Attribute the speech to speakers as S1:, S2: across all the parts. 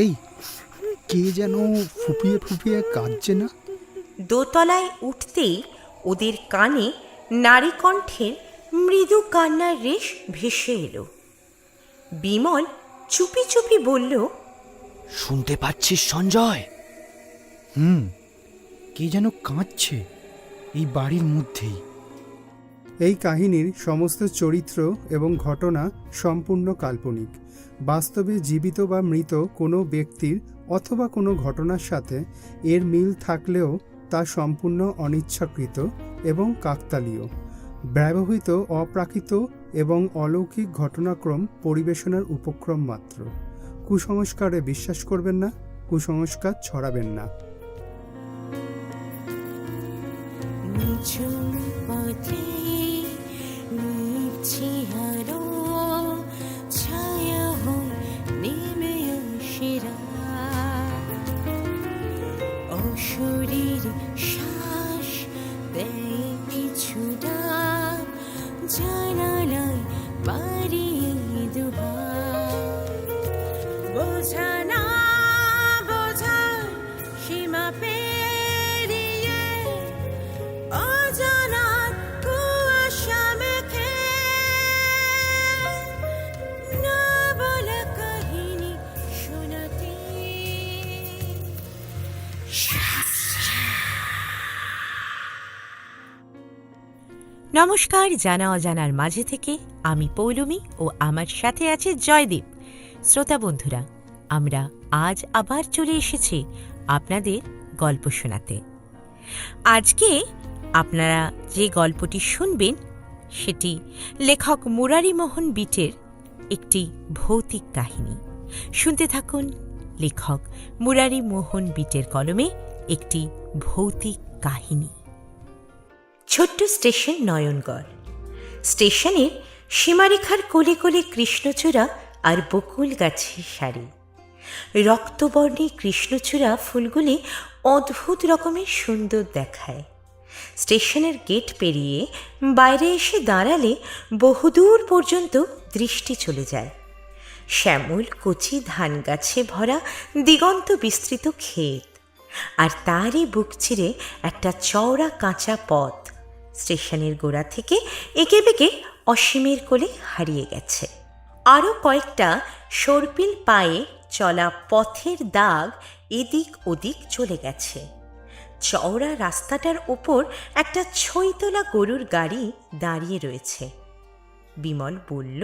S1: এই কে যেন ফুপিয়ে ফুপিয়ে কাঁদছে না?
S2: দোতলায় উঠতেই ওদের কানে নারী কণ্ঠের মৃদু কান্নার রেশ ভেসে এলো। বিমল চুপি চুপি বলল,
S3: শুনতে পাচ্ছিস সঞ্জয়?
S1: কে যেন কাঁদছে এই বাড়ির মধ্যেই। এই কাহিনীর সমস্ত চরিত্র এবং ঘটনা সম্পূর্ণ কাল্পনিক। বাস্তবে জীবিত বা মৃত কোনো ব্যক্তির অথবা কোনো ঘটনার সাথে এর মিল থাকলেও তা সম্পূর্ণ অনিচ্ছাকৃত এবং কাকতালীয়, ব্যবহৃত অপ্রাকৃত এবং অলৌকিক ঘটনাক্রম পরিবেশনার উপক্রম মাত্র। কুসংস্কারে বিশ্বাস করবেন না, কুসংস্কার ছড়াবেন না।
S2: শরীর শ্বাস দেয় পিছু ডাক, জানালায় বাড়িয়ে দুহাত, বোঝা না বোঝার সীমা পেরিয়ে অজানার কুয়াশা মেখে না বলা কাহিনী শোনাতে। নমস্কার, জানা অজানার মাঝে থেকে আমি পৌলমী ও আমার সাথে আছে জয়দীপ। শ্রোতা বন্ধুরা, আমরা আজ আবার চলে এসেছি আপনাদের গল্প শোনাতে। আজকে আপনারা যে গল্পটি শুনবেন সেটি লেখক মুরারিমোহন বিটের একটি ভৌতিক কাহিনী। শুনতে থাকুন লেখক মুরারিমোহন বিটের কলমে একটি ভৌতিক কাহিনী। ছোট্ট স্টেশন নয়নগড়। স্টেশনের সীমারেখার কোলে কোলে কৃষ্ণচূড়া আর বকুল গাছের সারি। রক্তবর্ণী কৃষ্ণচূড়া ফুলগুলি অদ্ভুত রকমের সুন্দর দেখায়। স্টেশনের গেট পেরিয়ে বাইরে এসে দাঁড়ালে বহুদূর পর্যন্ত দৃষ্টি চলে যায়। শ্যামল কচি ধান গাছে ভরা দিগন্ত বিস্তৃত ক্ষেত, আর তারই বুক চিরে একটা চওড়া কাঁচা পথ স্টেশনের গোড়া থেকে এঁকে বেঁকে অসীমের কোলে হারিয়ে গেছে। আরও কয়েকটা সর্পিল পায়ে চলা পথের দাগ এদিক ওদিক চলে গেছে। চওড়া রাস্তাটার ওপর একটা ছইতলা গরুর গাড়ি দাঁড়িয়ে রয়েছে। বিমল বলল,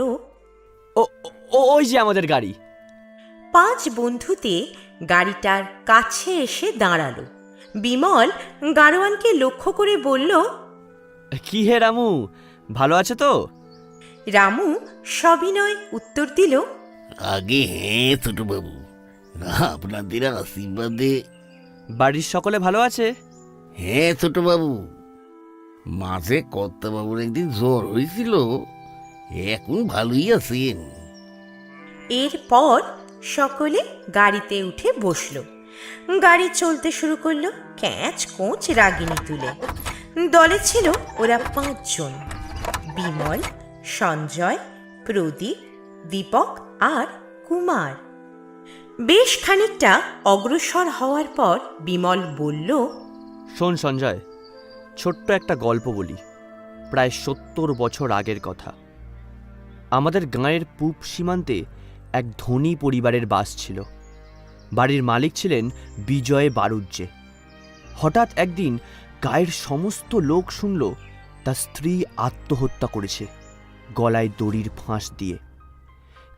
S3: ওই যে আমাদের গাড়ি।
S2: 5 বন্ধুতে গাড়িটার কাছে এসে দাঁড়ালো। বিমল গাড়োয়ানকে লক্ষ্য করে বলল,
S3: কি হে রামু, ভালো আছে তো?
S2: রামু সবিনয় উত্তর দিল,
S4: আগে হ্যাঁ ছোটবাবু, আপনাদের আশীর্বাদে।
S3: বাড়ির সকলে ভালো আছে?
S4: হ্যাঁ ছোটবাবু, মাঝে কর্তাবাবুর একদিন জ্বর হয়েছিল, এখন ভালোই আছেন।
S2: এরপর সকলে গাড়িতে উঠে বসল। গাড়ি চলতে শুরু করলো ক্যাঁচ কোঁচ রাগিনী তুলে। দলে ছিল ওরা 5 জন: বিমল, সঞ্জয়, প্রদীপ, দীপক আর কুমার। বেশ খানিকটা অগ্রসর হওয়ার পর বিমল বলল,
S3: শোন সঞ্জয়, ছোট্ট একটা গল্প বলি। প্রায় 70 বছর আগের কথা। আমাদের গাঁয়ের পূব সীমান্তে এক ধনী পরিবারের বাস ছিল। বাড়ির মালিক ছিলেন বিজয় বারুজ্জে। হঠাৎ একদিন গায়ের সমস্ত লোক শুনল তার স্ত্রী আত্মহত্যা করেছে গলায় দড়ির ফাঁস দিয়ে।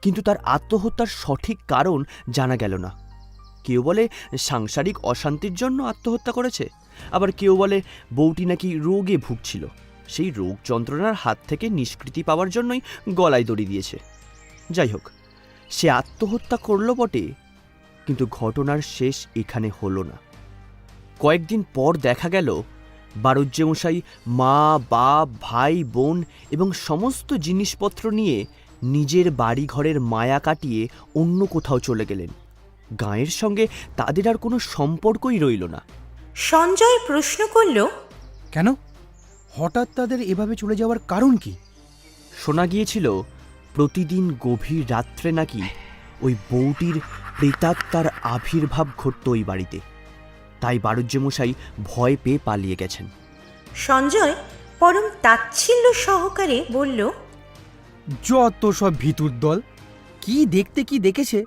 S3: কিন্তু তার আত্মহত্যার সঠিক কারণ জানা গেল না। কেউ বলে সাংসারিক অশান্তির জন্য আত্মহত্যা করেছে, আবার কেউ বলে বউটি নাকি রোগে ভুগছিল, সেই রোগ যন্ত্রণার হাত থেকে নিষ্কৃতি পাওয়ার জন্যই গলায় দড়ি দিয়েছে। যাই হোক, সে আত্মহত্যা করল বটে, কিন্তু ঘটনার শেষ এখানে হলো না। কয়েকদিন পর দেখা গেল বারুজ্জে মশাই মা, বাপ, ভাই, বোন এবং সমস্ত জিনিসপত্র নিয়ে নিজের বাড়ি ঘরের মায়া কাটিয়ে অন্য কোথাও চলে গেলেন। গাঁয়ের সঙ্গে তাদের আর কোনো সম্পর্কই রইল না।
S2: সঞ্জয় প্রশ্ন করল,
S1: কেন? হঠাৎ তাদের এভাবে চলে যাওয়ার কারণ কি?
S3: শোনা গিয়েছিল প্রতিদিন গভীর রাত্রে নাকি ওই বউটির প্রেতাত্মার আবির্ভাব ঘটত ওই বাড়িতে। তাই বাড়ুজ্যমশাই ভয় পেয়ে পালিয়ে গেছেন।
S2: সঞ্জয় পরম তাচ্ছিল্য সহকারে বলল,
S5: যত সব ভিতুর দল, কি দেখতে কি দেখেছে,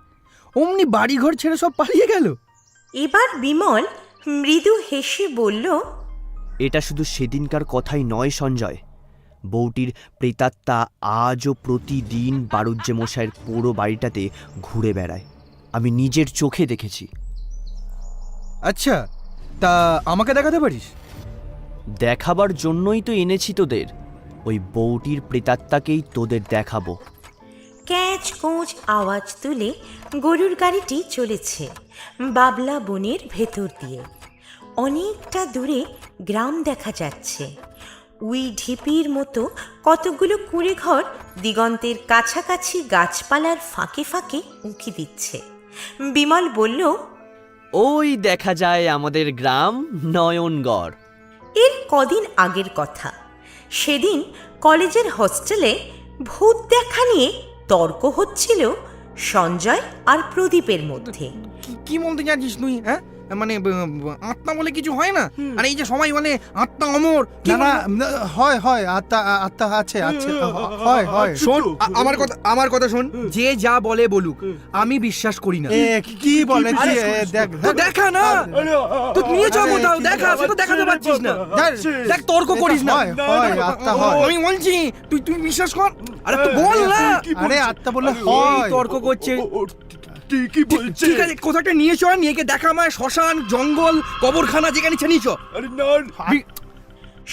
S5: অমনি বাড়িঘর ছেড়ে সব পালিয়ে গেল।
S2: এবার বিমল মৃদু হেসে বলল,
S3: এটা শুধু সেদিনকার কথাই নয় সঞ্জয়, বউটির প্রেতাত্মা আজও প্রতিদিন বাড়ুজ্যমশাইয়ের পুরো বাড়িটাতে ঘুরে বেড়ায়। আমি নিজের চোখে দেখেছি।
S5: আচ্ছা, তা আমাকে দেখাতে পারিস?
S3: দেখাবার জন্যই তো এনেছি তোদের। ওই বউটির প্রেতাত্মাকেই তোদের দেখাবো।
S2: ক্যাঁচ কোঁচ আওয়াজ তুলে গরুর গাড়িটি চলেছে বাবলা বনের ভেতর দিয়ে। অনেকটা দূরে গ্রাম দেখা যাচ্ছে। উই ঢিপির মতো কতগুলো কুঁড়ে ঘর দিগন্তের কাছাকাছি গাছপালার ফাঁকে ফাঁকে উঁকি দিচ্ছে। বিমল বলল,
S3: ওই দেখা যায় আমাদের গ্রাম নয়নগড়।
S2: এর কদিন আগের কথা। সেদিন কলেজের হোস্টেলে ভূত দেখা নিয়ে তর্ক হচ্ছিল সঞ্জয় আর প্রদীপের মধ্যে।
S5: কি বলতে চাচ্ছিস তুই? হ্যাঁ, মানে আত্মা বলে কিছু হয় না? আর এই যে সবাই বলে আত্মা অমর,
S1: না না, হয় আত্মা আত্মা আছে আছে, হয়।
S5: শোন, আমার কথা শোন। যে যা বলে বলুক, আমি বিশ্বাস করি না।
S1: কি বলে কি? দেখ
S5: তো দেখা না, তুই নিয়ে যাও কোথাও, দেখা, তো দেখাতে পারছিস না। দেখ, তর্ক করিস না।
S1: হয় আত্মা হয়।
S5: আমি বলছি, তুই বিশ্বাস কর। আরে তুই বল না।
S1: আরে আত্মা বলে হয়।
S5: তর্ক করছে। ঠিক আছে, কোথাটা নিয়ে চল, নিয়ে গিয়ে দেখা আমায় শ্মশান, জঙ্গল, কবরখানা, যেখানে নিয়ে চ।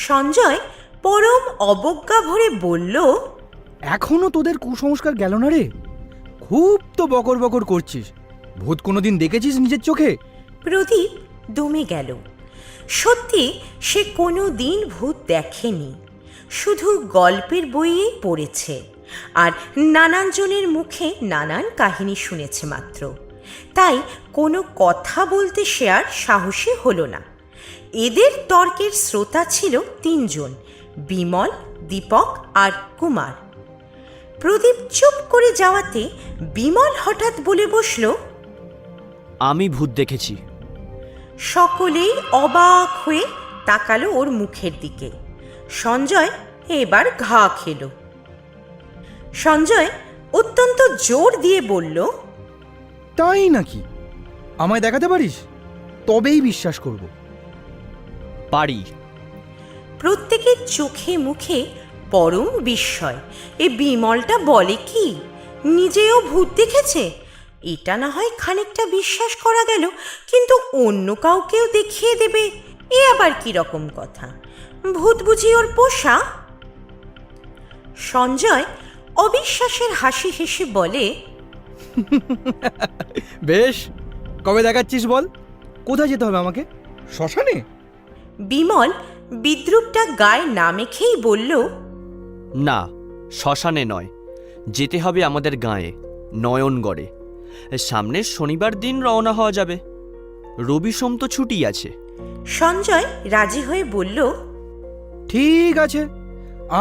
S2: সঞ্জয় পরম অবজ্ঞা ভরে বলল,
S5: এখনো তোদের কুসংস্কার গেল না রে? খুব তো বকর বকর করছিস। ভূত কোনোদিন দেখেছিস নিজের চোখে?
S2: প্রদীপ দমে গেল। সত্যি সে কোনো দিন ভূত দেখেনি, শুধু গল্পের বইয়েই পড়েছে আর নানান জনের মুখে নানান কাহিনী শুনেছে মাত্র। তাই কোনো কথা বলতে সে আর সাহসী হলো না। এদের তর্কের শ্রোতা ছিল তিনজন, বিমল, দীপক আর কুমার। প্রদীপ চুপ করে যাওয়াতে বিমল হঠাৎ বলে বসল,
S3: আমি ভূত দেখেছি।
S2: সকলেই অবাক হয়ে তাকালো ওর মুখের দিকে। সঞ্জয় এবার ঘা খেল। সঞ্জয় অত্যন্ত জোর দিয়ে বলল,
S5: তাই নাকি? আমায় দেখাতে পারিস? তবেই বিশ্বাস করব।
S3: পারি।
S2: প্রত্যেকের চোখে মুখে পরম বিস্ময়। এ বিমলটা বলে কি, নিজেও ভূত দেখেছে? এটা না হয় খানিকটা বিশ্বাস করা গেল, কিন্তু অন্য কাউকেও দেখিয়ে দেবে, এ আবার কি রকম কথা? ভূত বুঝি ওর পোষা? সঞ্জয় অবিশ্বাসের হাসি হেসে বলে,
S5: বেশ, কবে দেখাচ্ছিস বল? কোথায় যেতে হবে আমাকে? শ্মশানে?
S2: বিমল বিদ্রুপটা গায়ে না মেখেই বলল,
S3: না, শ্মশানে নয়, যেতে হবে আমাদের গাঁয়ে, নয়নগড়ে। সামনের শনিবার দিন রওনা হওয়া যাবে। রবি সোম তো ছুটি আছে।
S2: সঞ্জয় রাজি হয়ে বলল,
S5: ঠিক আছে,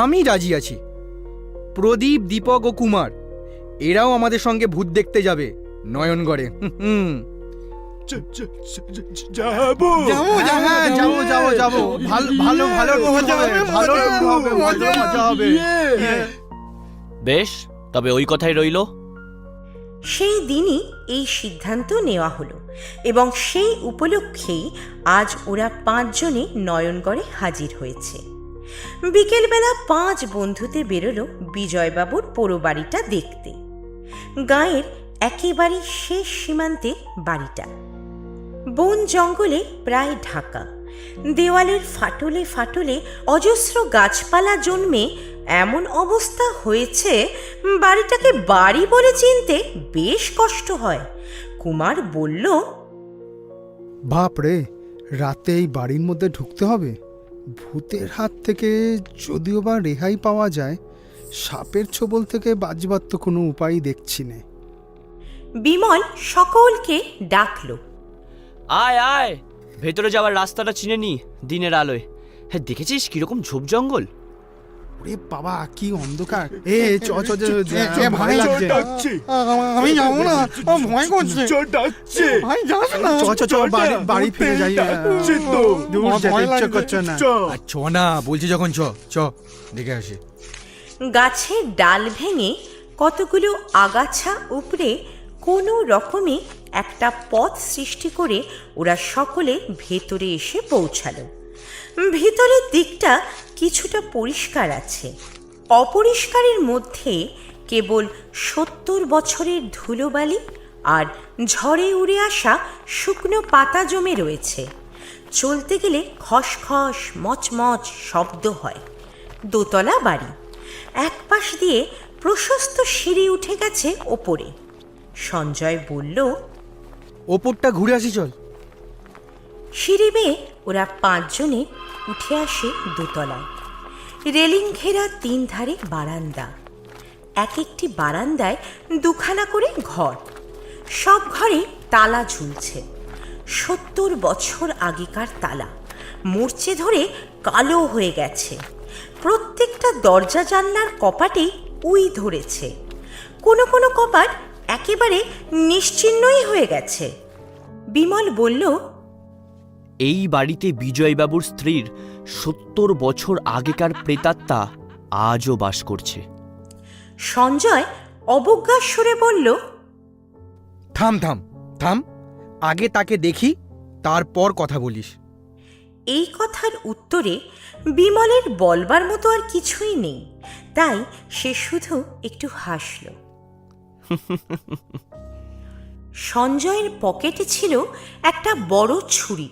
S5: আমি রাজি আছি। প্রদীপ, দীপক ও কুমার এরাও আমাদের সঙ্গে ভূত দেখতে যাবে নয়নগড়ে।
S1: যাবো। ভালো মজা হবে।
S3: বেশ, তবে ওই কথাই রইল।
S2: সেই দিনই এই সিদ্ধান্ত নেওয়া হলো এবং সেই উপলক্ষেই আজ ওরা 5 জনে নয়নগড়ে হাজির হয়েছে। বিকেলবেলা 5 বন্ধুতে বেরোলো বিজয়বাবুর পোড়ো বাড়িটা দেখতে। গাঁয়ের একেবারে শেষ সীমান্তে বাড়িটা। বন জঙ্গলে প্রায় ঢাকা। দেওয়ালের ফাটলে ফাটলে অজস্র গাছপালা জন্মে এমন অবস্থা হয়েছে বাড়িটাকে বাড়ি বলে চিনতে বেশ কষ্ট হয়। কুমার বলল,
S1: বাপরে, রাতে এই বাড়ির মধ্যে ঢুকতে হবে? ভূতের হাত থেকে যদিও বা রেহাই পাওয়া যায়, সাপের ছোবল থেকে বাঁচবার তো কোনো উপায় দেখছি না।
S2: বিমল সকলকে ডাকলো।
S3: আয় আয়, ভেতরে যাওয়ার রাস্তাটা চিনে নি দিনের আলোয়। হ্যাঁ, দেখেছিস কিরকম ঝোপ জঙ্গল?
S1: ওরে বাবা কি অন্ধকার! এ চ চ চ,
S6: ভাই,
S1: ভয় লাগছে।
S6: আমি যাবো না, আমার ভয় করছে। ভাই যাস না।
S1: চ চ চ, বাড়ি ফিরে যাই। দূর
S6: আমার
S1: যেতে
S6: ভয়
S1: ইচ্ছে
S6: লাগছে।
S1: করছে না।
S5: আর চ না বলছি যখন, চ চ দেখে আসি।
S2: গাছের ডাল ভেঙে কতগুলো আগাছা উপড়ে কোনো রকমে একটা পথ সৃষ্টি করে ওরা সকলে ভেতরে এসে পৌঁছালো। ভেতরের দিকটা কিছুটা পরিষ্কার আছে, অপরিষ্কারের মধ্যে কেবল 70 বছরের ধুলোবালি আর ঝড়ে উড়ে আসা শুকনো পাতা জমে রয়েছে। চলতে গেলে খসখস মচমচ শব্দ হয়। দোতলা বাড়ি, এক পাশ দিয়ে প্রশস্ত সিঁড়ি উঠে গেছে ওপরে। সঞ্জয় বলল,
S5: ওপরটা ঘুরে আসি চল।
S2: সিঁড়ি বেয়ে ওরা 5 জনে উঠে আসে দোতলায়। রেলিং ঘেরা 3 ধারে বারান্দা, এক একটি বারান্দায় 2খানা করে ঘর। সব ঘরে তালা ঝুলছে, 70 বছর আগেকার তালা, মরচে ধরে কালো হয়ে গেছে। প্রত্যেকটা দরজা জানলার কপাটেই উই ধরেছে, কোনো কোনো কপাট একেবারে নিশ্চিহ্নই হয়ে গেছে। বিমল বলল,
S3: এই বাড়িতে বিজয়বাবুর স্ত্রীর 70 বছর আগেকার প্রেতাত্মা আজও বাস করছে।
S2: সঞ্জয় অবজ্ঞার সুরে বলল,
S5: থাম থাম থাম, আগে তাকে দেখি, তারপর কথা বলিস।
S2: এই কথার উত্তরে বিমলের বলবার মতো আর কিছুই নেই, তাই সে শুধু একটু হাসল। সঞ্জয়ের পকেটে ছিল একটা বড় ছুরি।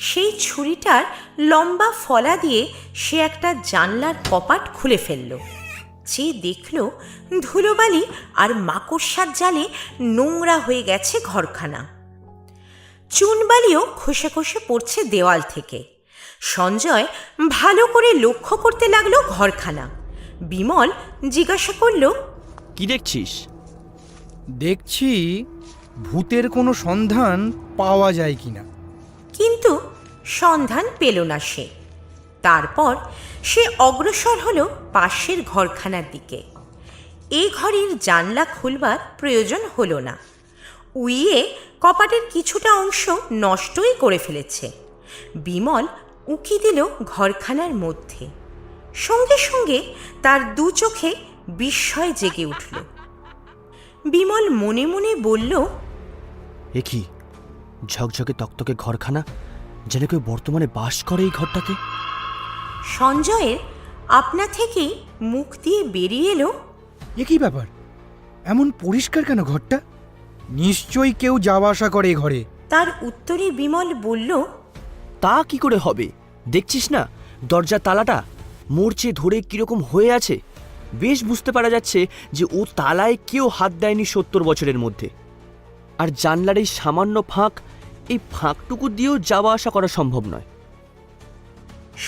S2: সেই ছুরিটার লম্বা ফলা দিয়ে সে একটা জানলার কপাট খুলে ফেলল। যে দেখল ধুলোবালি আর মাকড়সার জালে নোংরা হয়ে গেছে ঘরখানা। চুনবালিও খসে খসে পড়ছে দেওয়াল থেকে। সঞ্জয় ভালো করে লক্ষ্য করতে লাগলো ঘরখানা। বিমল জিজ্ঞাসা করল,
S3: কি দেখছিস?
S5: দেখছি ভূতের কোনো সন্ধান পাওয়া যায় কিনা।
S2: কিন্তু সন্ধান পেল না সে। তারপর সে অগ্রসর হলো পাশের ঘরখানার দিকে। এ ঘরের জানলা খুলবার প্রয়োজন হলো না, উইয়ে কপাটের কিছুটা অংশ নষ্টই করে ফেলেছে। বিমল উঁকি দিল ঘরখানার মধ্যে। সঙ্গে সঙ্গে তার 2 চোখে বিস্ময় জেগে উঠল। বিমল মনে মনে বলল,
S3: এ কি ঝকঝকে তকতকে ঘরখানা, যেন কেউ বর্তমানে বাস করে এই ঘরটাতে।
S2: সঞ্জয়ের আপনা থেকেই মুখ দিয়ে বেরিয়ে এলো,
S5: এ কি ব্যাপার, এমন পরিষ্কার কেন ঘরটা? নিশ্চয়ই কেউ যাওয়া আসা করে এ ঘরে।
S2: তার উত্তরে বিমল বলল,
S3: তা কি করে হবে? দেখছিস না দরজার তালাটা মরচে ধরে কিরকম হয়ে আছে। বেশ বুঝতে পারা যাচ্ছে যে ও তালায় কেউ হাত দেয়নি 70 বছরের মধ্যে। আর জানলার এই সামান্য ফাঁক, এই ফাঁকটুকু দিয়েও যাওয়া আসা করা সম্ভব নয়।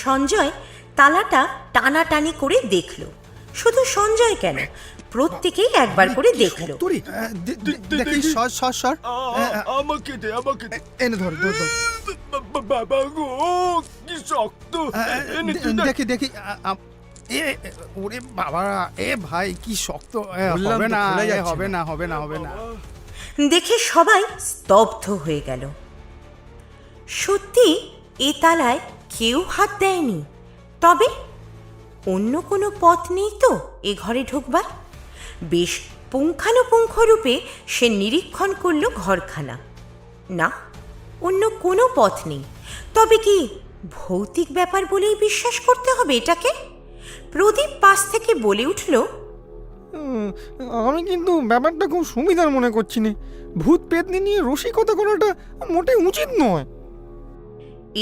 S2: সঞ্জয় তালাটা টানাটানি করে দেখল। শুধু সঞ্জয় কেন, প্রত্যেকেই একবার করে দেখল।
S1: তোরে দেখি, সর সর সর।
S6: আমাকে দে, আমাকে দে।
S1: এনে ধর ধর ধর।
S6: বাবা গো, কি শক্ত।
S1: দেখি দেখি। ওরে বাবা, এ ভাই কি শক্ত!
S5: বললাম
S1: হবে
S5: তো,
S1: না,
S5: খোলা যাচ্ছে
S1: হবে
S5: না।
S1: না, হবে না, হবে না।
S2: দেখে সবাই স্তব্ধ হয়ে গেল। সত্যি এ তালায় কেউ হাত দেয়নি। তবে অন্য কোনো পথ নেই তো এ ঘরে ঢুকবার? বেশ পুঙ্খানুপুঙ্খ রূপে সে নিরীক্ষণ করল ঘরখানা। না, অন্য কোনো পথ নেই। তবে কি ভৌতিক ব্যাপার বলেই বিশ্বাস করতে হবে এটাকে? প্রদীপ পাশ থেকে বলে উঠল,
S6: আমি কিন্তু ব্যাপারটা খুব সুবিধার মনে করছি না। ভূত পেতনি নিয়ে রসিকতা করাটা মোটেই উচিত নয়।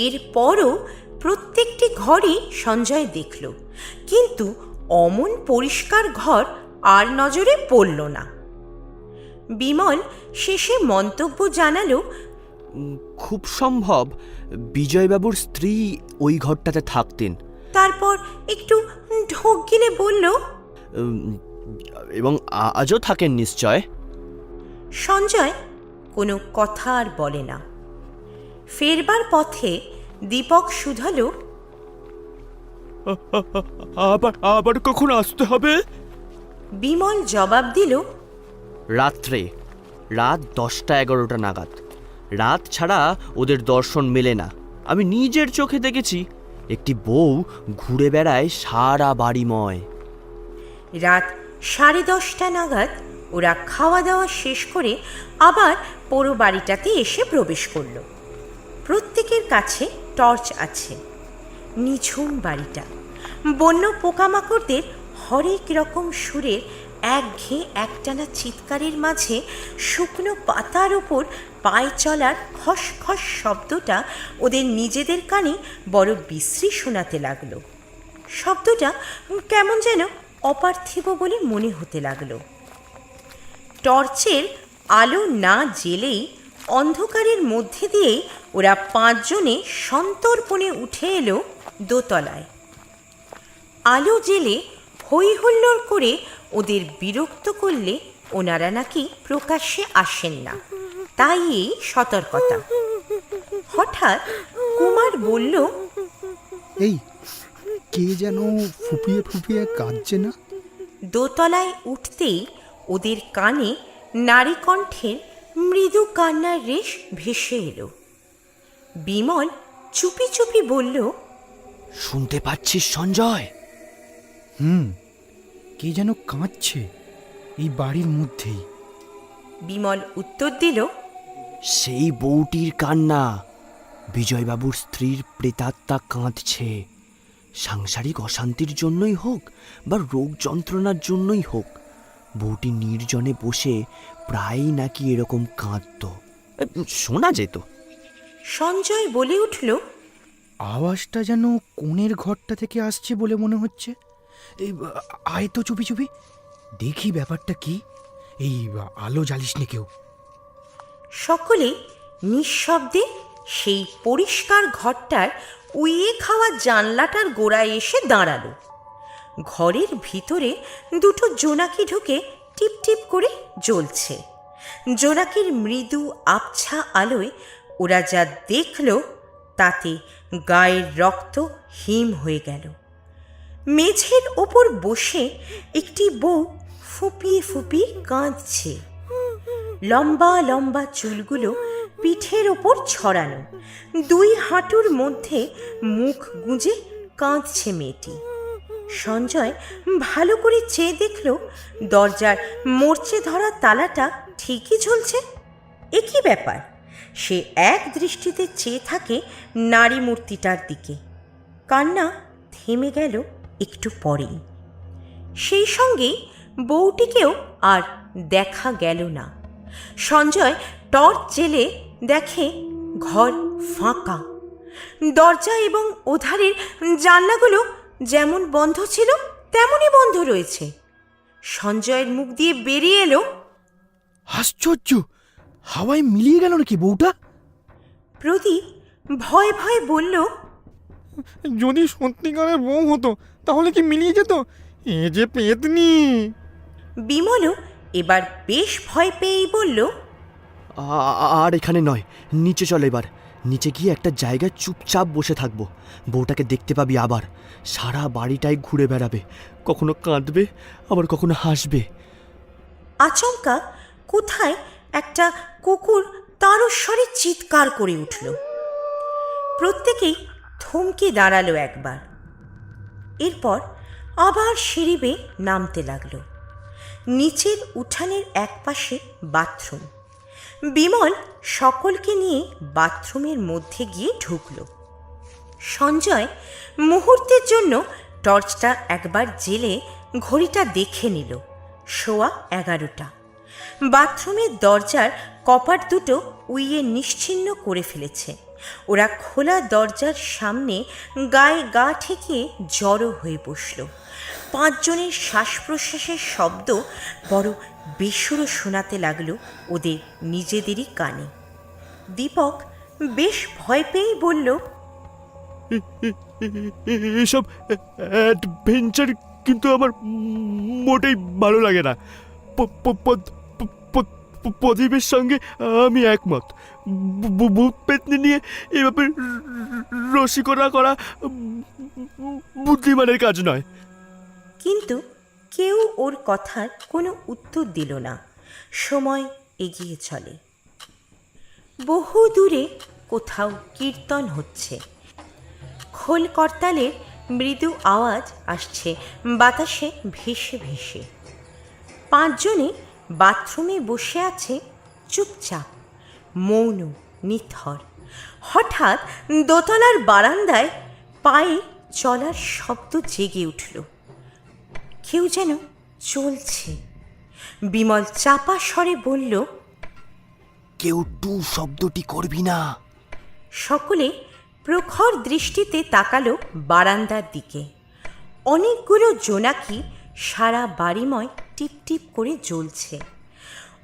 S2: এরপরও প্রত্যেকটি ঘরই সঞ্জয় দেখল, কিন্তু অমন পরিষ্কার ঘর আর নজরে পড়ল না। বিমল শেষে মন্তব্য জানালো,
S3: খুব সম্ভব বিজয়বাবুর স্ত্রী ওই ঘরটাতে থাকতেন।
S2: তারপর একটু ঢোক গিলে বলল,
S3: এবং আজও থাকেন নিশ্চয়।
S2: সঞ্জয় কোনো কথা আর বলে না। ফেরবার পথে দীপক শুধালো,
S3: আবার আবার কখন আসতে হবে?
S2: বিমল জবাব দিল,
S3: রাত্রে, রাত 10টা-11টা নাগাদ। রাত ছাড়া ওদের দর্শন মেলে না। আমি নিজের চোখে দেখেছি একটি বউ ঘুরে বেড়ায় সারা বাড়িময়।
S2: রাত 10:30 নাগাদ ওরা খাওয়া দাওয়া শেষ করে আবার পোড়ো বাড়িটাতে এসে প্রবেশ করল। প্রত্যেকের কাছে টর্চ আছে। নিঝুম বাড়িটা। বন্য পোকামাকড়দের হরেক রকম সুরের একঘেয়ে একটানা চিৎকারের মাঝে শুকনো পাতার ওপর পায়ে চলার খসখস শব্দটা ওদের নিজেদের কানে বড় বিশ্রী শোনাতে লাগলো। শব্দটা কেমন যেন অপার্থিব বলে মনে হতে লাগলো। টর্চের আলো না জ্বেলেই অন্ধকারের মধ্যে দিয়েই ওরা 5 জনে সন্তর্পণে উঠে এলো দোতলায়। আলো জেলে হই হুল্লোড় করে ওদের বিরক্ত করলে ওনারা নাকি প্রকাশ্যে আসেন না, তাই এই সতর্কতা। হঠাৎ কুমার বলল,
S1: এই কে যেন ফুপিয়ে ফুপিয়ে কাঁদছে না?
S2: দোতলায় উঠতেই ওদের কানে নারী কণ্ঠের মৃদু কান্নার রেশ ভেসে এলো। বিমল চুপি চুপি বলল,
S3: শুনতে পাচ্ছিস সঞ্জয়?
S1: কে যেন কাঁদছে এই বাড়ির মধ্যেই।
S2: বিমল উত্তর দিল,
S3: সেই বউটির কান্না। বিজয়বাবুর স্ত্রীর প্রেতাত্মা কাঁদছে। সাংসারিক অশান্তির জন্যই হোক বা রোগ যন্ত্রণার জন্যই হোক, বউটি নির্জনে বসে প্রায়ই নাকি এরকম কাঁদত। শোনা যেত।
S2: সঞ্জয় বলে উঠল,
S5: আওয়াজটা যেন কোণের ঘরটা থেকে আসছে বলে মনে হচ্ছে। এই আয় তো চুপি চুপি, দেখি ব্যাপারটা কি। এই আলো জ্বালিস নি কেউ।
S2: সকলে নিঃশব্দে সেই পরিষ্কার ঘরটার উইয়ে খাওয়া জানলাটার গোড়ায় এসে দাঁড়ালো। ঘরের ভিতরে 2টো জোনাকি ঢুকে টিপ টিপ করে জ্বলছে। জোনাকির মৃদু আবছা আলোয় ওরা যা দেখল তাতে গায়ের রক্ত হিম হয়ে গেল। মেঝের ওপর বসে একটি বউ ফুপিয়ে ফুপিয়ে কাঁদছে। লম্বা লম্বা চুলগুলো পিঠের ওপর ছড়ানো, 2 হাঁটুর মধ্যে মুখ গুঁজে কাঁদছে মেয়েটি। সঞ্জয় ভালো করে চেয়ে দেখল দরজার মরচে ধরা তালাটা ঠিকই ঝুলছে। এ কি ব্যাপার? সে এক দৃষ্টিতে চেয়ে থাকে নারী মূর্তিটার দিকে। কান্না থেমে গেল একটু পরেই। সেই সঙ্গেই বউটিকেও আর দেখা গেল না। সঞ্জয় টর্চ জেলে দেখে ঘর ফাঁকা। দরজা এবং ওধারের জানলাগুলো যেমন বন্ধ ছিল তেমনই বন্ধ রয়েছে। সঞ্জয়ের মুখ দিয়ে বেরিয়ে এলো,
S5: আশ্চর্য, হাওয়ায় মিলিয়ে গেল নাকি বউটা?
S2: প্রদীপ ভয়ে ভয়ে বলল,
S6: যদি সত্যিকারের বউ হতো তাহলে কি মিলিয়ে যেত? এ যে পেতনি।
S2: বিমলও এবার বেশ ভয় পেয়েই বলল,
S3: আর এখানে নয়, নিচে চল। এবার নিচে গিয়ে একটা জায়গায় চুপচাপ বসে থাকবো। বউটাকে দেখতে পাবি আবার। সারা বাড়িটাই ঘুরে বেড়াবে, কখনো কাঁদবে আবার কখনো হাসবে।
S2: আচমকা কোথায় একটা কুকুর তারস্বরে চিৎকার করে উঠল। প্রত্যেকেই থমকে দাঁড়ালো একবার। এরপর আবার সিঁড়ি বেয়ে নামতে লাগলো। নিচের উঠানের একপাশে বাথরুম। বিমল সকলকে নিয়ে বাথরুমের মধ্যে গিয়ে ঢুকল। সঞ্জয় মুহূর্তের জন্য টর্চটা একবার জেলে ঘড়িটা দেখে নিল। 11:15। বাথরুমের দরজার কপাট দুটো উইয়ে নিশ্চিহ্ন করে ফেলেছে। ওরা খোলা দরজার সামনে গায়ে গা ঠেকিয়ে জড়ো হয়ে বসল। 5 জনের শ্বাস প্রশ্বাসের শব্দ বড় বেসুরো শোনাতে লাগলো ওদের নিজেদেরই কানে। দীপক বেশ ভয় পেয়েই বলল,
S3: এসব অ্যাডভেঞ্চার কিন্তু আমার মোটেই ভালো লাগে না। প্রদীপের সঙ্গে আমি একমত। ভূত পেতনি নিয়ে এভাবে রসিকতা করা বুদ্ধিমানের কাজ নয়।
S2: কিন্তু কেউ ওর কথার কোনো উত্তর দিল না। সময় এগিয়ে চলে। বহু দূরে কোথাও কীর্তন হচ্ছে। খোল করতালের মৃদু আওয়াজ আসছে বাতাসে ভেসে ভেসে। 5 জনে বাথরুমে বসে আছে চুপচাপ, মৌন, নিথর। হঠাৎ দোতলার বারান্দায় পায়ে চলার শব্দ জেগে উঠল। কেউ যেন চলছে। বিমল চাপা স্বরে বলল,
S3: কেউ টু শব্দটি করবি না।
S2: সকলে প্রখর দৃষ্টিতে তাকালো বারান্দার দিকে। অনেকগুলো জোনাকি সারা বাড়িময় টিপটিপ করে জ্বলছে।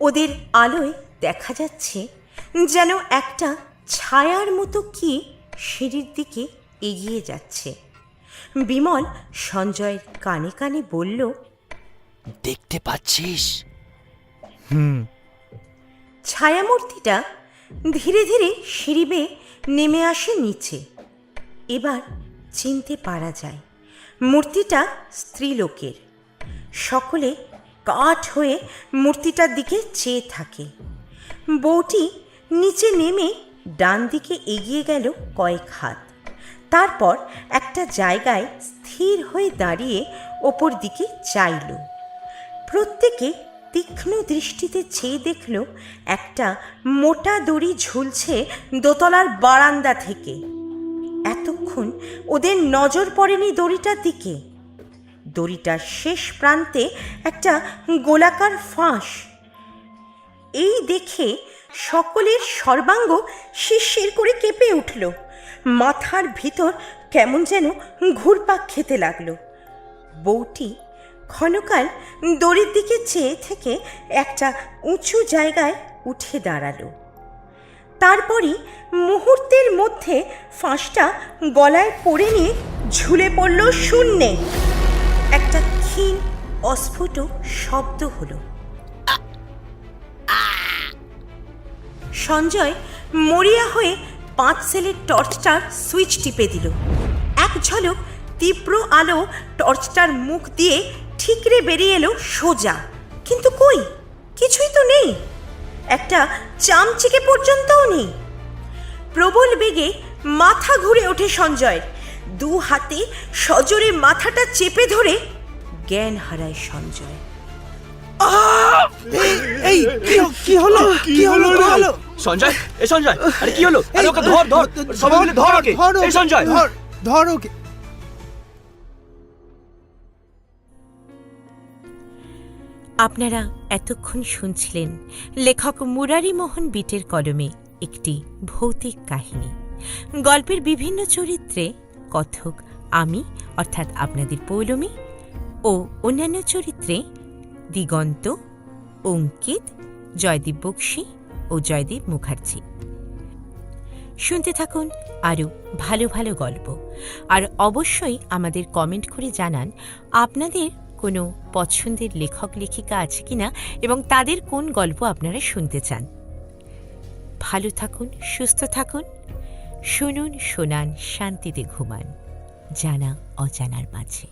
S2: ওদের আলোয় দেখা যাচ্ছে যেন একটা ছায়ার মতো কি সিঁড়ির দিকে এগিয়ে যাচ্ছে। বিমল সঞ্জয়ের কানে কানে বলল,
S3: দেখতে পাচ্ছিস?
S2: ছায়ামূর্তিটা ধীরে ধীরে সিঁড়ি বেয়ে নেমে আসে নিচে। এবার চিনতে পারা যায় মূর্তিটা স্ত্রীলোকের। সকলে কাঠ হয়ে মূর্তিটার দিকে চেয়ে থাকে। বউটি নিচে নেমে ডান দিকে এগিয়ে গেল কয়েক হাত। তারপর একটা জায়গায় স্থির হয়ে দাঁড়িয়ে ওপর দিকে চাইল। প্রত্যেকে তীক্ষ্ণ দৃষ্টিতে চেয়ে দেখল একটা মোটা দড়ি ঝুলছে দোতলার বারান্দা থেকে। এতক্ষণ ওদের নজর পড়েনি দড়িটার দিকে। দড়িটার শেষ প্রান্তে একটা গোলাকার ফাঁস। এই দেখে সকলের সর্বাঙ্গ শিরশির করে কেঁপে উঠল। মাথার ভিতর কেমন যেন ঘুরপাক খেতে লাগলো। বউটি ক্ষণকাল দড়ির দিকে চেয়ে থেকে একটা উঁচু জায়গায় উঠে দাঁড়ালো। তারপরই মুহূর্তের মধ্যে ফাঁসটা গলায় পড়ে নিয়ে ঝুলে পড়ল শূন্যে। একটা ক্ষীণ অস্ফুট শব্দ হলো। সঞ্জয় মরিয়া হয়ে 5 সেলের টর্চটার সুইচ টিপে দিল। এক ঝলক তীব্র আলো টর্চটার মুখ দিয়ে ঠিকরে বেরিয়ে এলো সোজা। কিন্তু কই, কিছুই তো নেই। একটা চামচিকে পর্যন্তও নেই। প্রবল বেগে মাথা ঘুরে ওঠে সঞ্জয়ের। 2 হাতে সজোরে মাথাটা চেপে ধরে জ্ঞান হারায় সঞ্জয়।
S5: এই কি হলো? কি হলো?
S3: সঞ্জয়, এ সঞ্জয়, আরে কি হলো? আরে ওকে ধর ধর, সবাই মিলে ধর ওকে। এই সঞ্জয়,
S5: ধর ওকে।
S2: আপনারা এতক্ষণ শুনছিলেন লেখক মুরারি মোহন বিটের কলমে একটি ভৌতিক কাহিনী। গল্পের বিভিন্ন চরিত্রে কথক আমি অর্থাৎ আপনাদের পৌলমী ও অন্যান্য চরিত্রে দিগন্ত, অঙ্কিত, জয়দীপ বক্সী ও জয়দীপ মুখার্জি। শুনতে থাকুন আরও ভালো ভালো গল্প। আর অবশ্যই আমাদের কমেন্ট করে জানান আপনাদের কোনো পছন্দের লেখক লেখিকা আছে কিনা এবং তাদের কোন গল্প আপনারা শুনতে চান। ভালো থাকুন, সুস্থ থাকুন, শুনুন, শোনান, শান্তিতে ঘুমান, জানা অজানার মাঝে।